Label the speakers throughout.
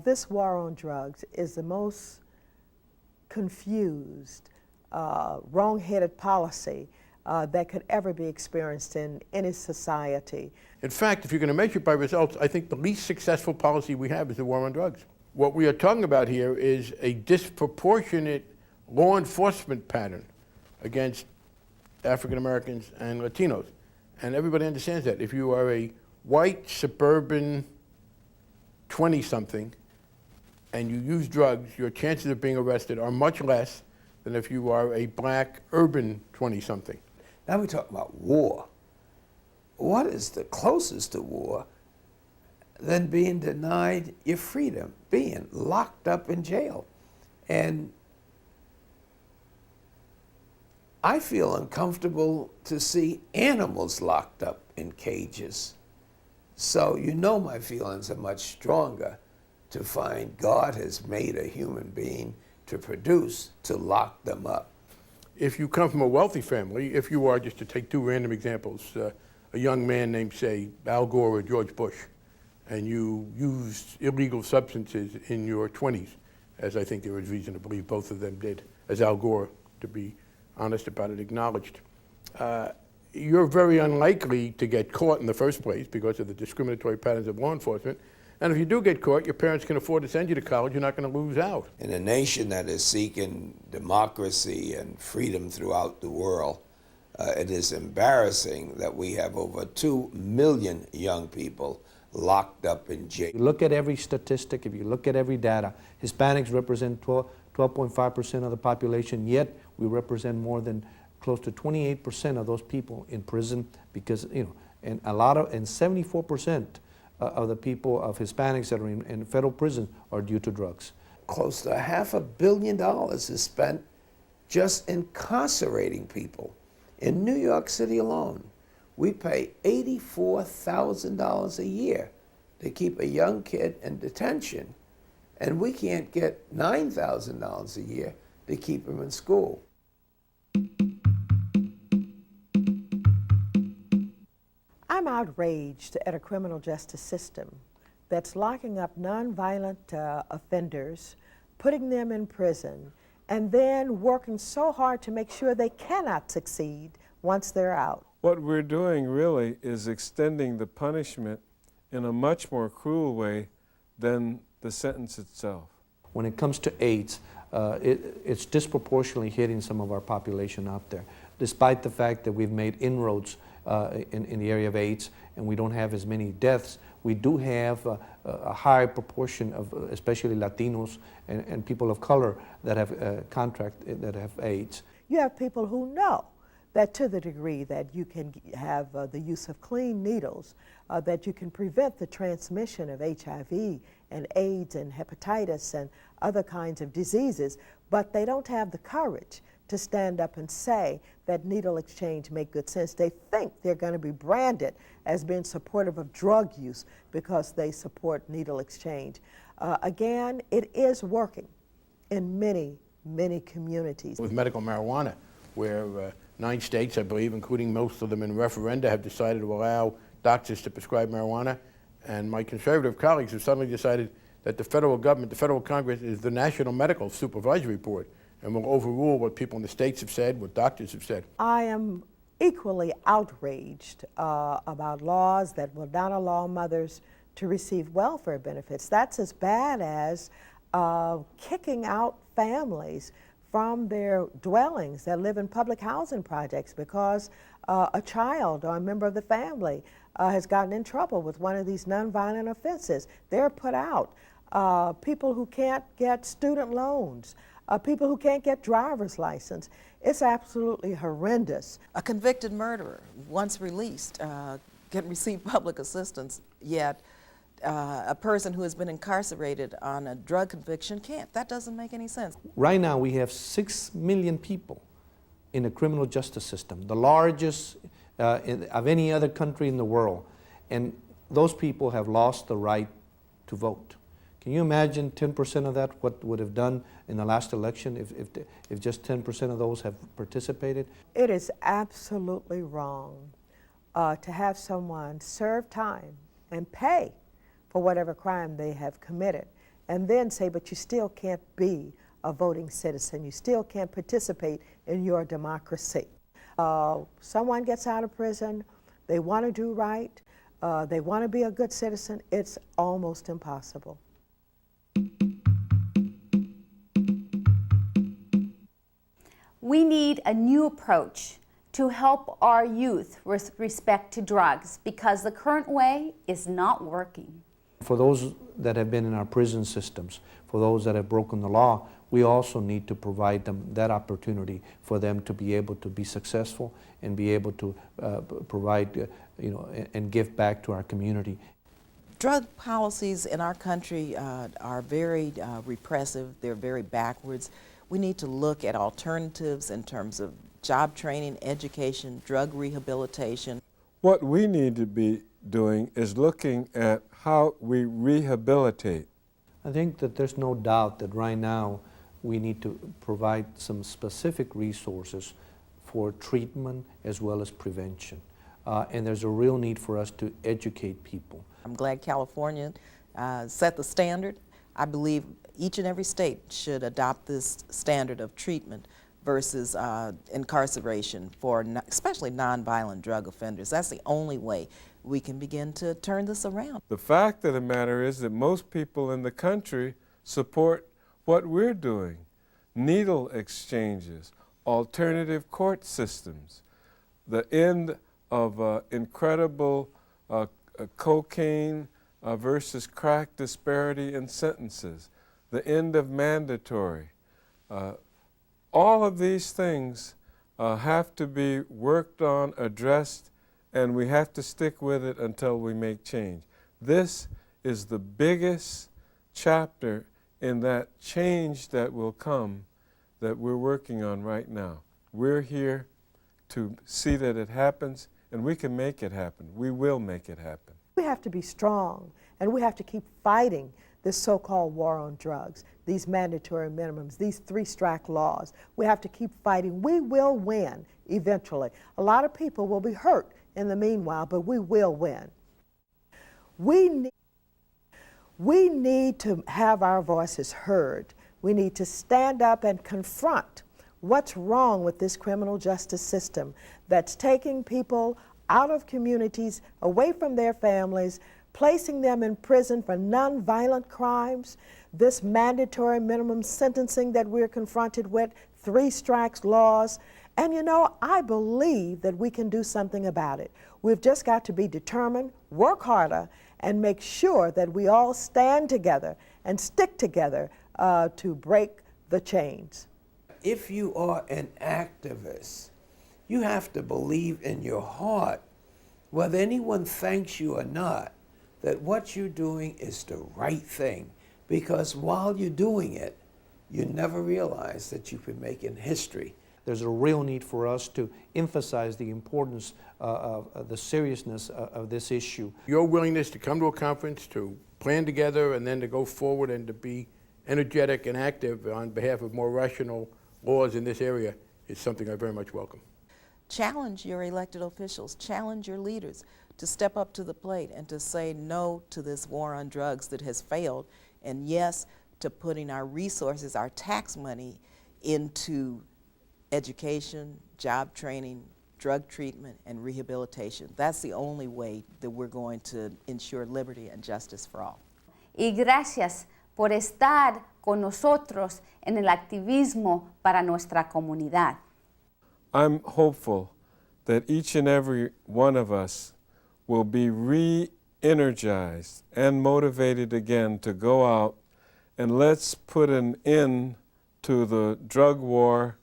Speaker 1: this war on drugs is the most confused, wrong-headed policy that could ever be experienced in any society.
Speaker 2: In fact, if you're going to measure it by results, I think the least successful policy we have is the war on drugs. What we are talking about here is a disproportionate law enforcement pattern against African Americans and Latinos. And everybody understands that. If you are a white, suburban 20-something and you use drugs, your chances of being arrested are much less than if you are a black, urban 20-something.
Speaker 3: Now we talk about war. What is the closest to war than being denied your freedom, being locked up in jail? And I feel uncomfortable to see animals locked up in cages. So you know my feelings are much stronger to find God has made a human being to produce, to lock them up.
Speaker 2: If you come from a wealthy family, if you are, just to take two random examples, a young man named, say, Al Gore or George Bush, and you used illegal substances in your 20s, as I think there is reason to believe both of them did, as Al Gore, to be honest about it, acknowledged, you're very unlikely to get caught in the first place because of the discriminatory patterns of law enforcement. And if you do get caught, your parents can afford to send you to college, you're not going to lose out.
Speaker 3: In a nation that is seeking democracy and freedom throughout the world, it is embarrassing that we have over 2 million young people locked up in jail.
Speaker 4: If you look at every statistic, if you look at every data, Hispanics represent 12.5% of the population, yet we represent more than close to 28% of those people in prison because, and 74% of the people of Hispanics that are in federal prison are due to drugs.
Speaker 3: Close to $500 million is spent just incarcerating people. In New York City alone, we pay $84,000 a year to keep a young kid in detention, and we can't get $9,000 a year to keep him in school.
Speaker 1: I'm outraged at a criminal justice system that's locking up nonviolent offenders, putting them in prison, and then working so hard to make sure they cannot succeed once they're out.
Speaker 5: What we're doing really is extending the punishment in a much more cruel way than the sentence itself.
Speaker 4: When it comes to AIDS, it's disproportionately hitting some of our population out there, despite the fact that we've made inroads in the area of AIDS and we don't have as many deaths. We do have a high proportion of especially Latinos and people of color that have that have AIDS.
Speaker 1: You have people who know that to the degree that you can have the use of clean needles, that you can prevent the transmission of HIV and AIDS and hepatitis and other kinds of diseases, but they don't have the courage to stand up and say that needle exchange make good sense. They think they're going to be branded as being supportive of drug use because they support needle exchange. Again, it is working in many, many communities.
Speaker 2: With medical marijuana, where 9 states, I believe, including most of them in referenda, have decided to allow doctors to prescribe marijuana. And my conservative colleagues have suddenly decided that the federal government, the federal Congress, is the National Medical Supervisory Board and will overrule what people in the states have said, what doctors have said.
Speaker 1: I am equally outraged about laws that will not allow mothers to receive welfare benefits. That's as bad as kicking out families from their dwellings that live in public housing projects because a child or a member of the family has gotten in trouble with one of these nonviolent offenses. They're put out. People who can't get student loans, people who can't get driver's license. It's absolutely horrendous.
Speaker 6: A convicted murderer, once released, can receive public assistance, yet a person who has been incarcerated on a drug conviction can't. That doesn't make any sense.
Speaker 4: Right now we have 6 million people in the criminal justice system, the largest of any other country in the world, and those people have lost the right to vote. Can you imagine 10% of that, what would have done in the last election if just 10% of those have participated?
Speaker 1: It is absolutely wrong to have someone serve time and pay for whatever crime they have committed, and then say, but you still can't be a voting citizen. You still can't participate in your democracy. Someone gets out of prison, they want to do right, they want to be a good citizen, it's almost impossible.
Speaker 7: We need a new approach to help our youth with respect to drugs because the current way is not working.
Speaker 4: For those that have been in our prison systems, for those that have broken the law, we also need to provide them that opportunity for them to be able to be successful and be able to provide, and give back to our community.
Speaker 6: Drug policies in our country are very repressive. They're very backwards. We need to look at alternatives in terms of job training, education, drug rehabilitation.
Speaker 5: What we need to be doing is looking at how we rehabilitate.
Speaker 4: I think that there's no doubt that right now we need to provide some specific resources for treatment as well as prevention. And there's a real need for us to educate people.
Speaker 6: I'm glad California set the standard. I believe each and every state should adopt this standard of treatment versus incarceration for especially nonviolent drug offenders. That's the only way we can begin to turn this around.
Speaker 5: The fact of the matter is that most people in the country support what we're doing. Needle exchanges, alternative court systems, the end of incredible cocaine versus crack disparity in sentences, the end of mandatory. All of these things have to be worked on, addressed, and we have to stick with it until we make change. This is the biggest chapter in that change that will come that we're working on right now. We're here to see that it happens, and we can make it happen. We will make it happen.
Speaker 1: We have to be strong, and we have to keep fighting this so-called war on drugs, these mandatory minimums, these three-strike laws. We have to keep fighting. We will win eventually. A lot of people will be hurt in the meanwhile, but we will win. We need to have our voices heard. We need to stand up and confront what's wrong with this criminal justice system that's taking people out of communities, away from their families, placing them in prison for nonviolent crimes, this mandatory minimum sentencing that we're confronted with, three strikes laws. And you know, I believe that we can do something about it. We've just got to be determined, work harder, and make sure that we all stand together and stick together to break the chains.
Speaker 3: If you are an activist, you have to believe in your heart, whether anyone thanks you or not, that what you're doing is the right thing. Because while you're doing it, you never realize that you've been making history.
Speaker 4: There's a real need for us to emphasize the importance of the seriousness of this issue.
Speaker 2: Your willingness to come to a conference, to plan together, and then to go forward and to be energetic and active on behalf of more rational laws in this area is something I very much welcome.
Speaker 6: Challenge your elected officials, challenge your leaders to step up to the plate and to say no to this war on drugs that has failed, and yes to putting our resources, our tax money, into education, job training, drug treatment, and rehabilitation. That's the only way that we're going to ensure liberty and justice for all.
Speaker 7: Y gracias por estar con nosotros en el activismo para nuestra comunidad.
Speaker 5: I'm hopeful that each and every one of us will be re-energized and motivated again to go out and let's put an end to the drug war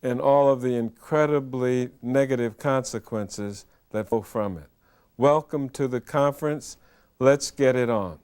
Speaker 5: and all of the incredibly negative consequences that flow from it. Welcome to the conference. Let's get it on.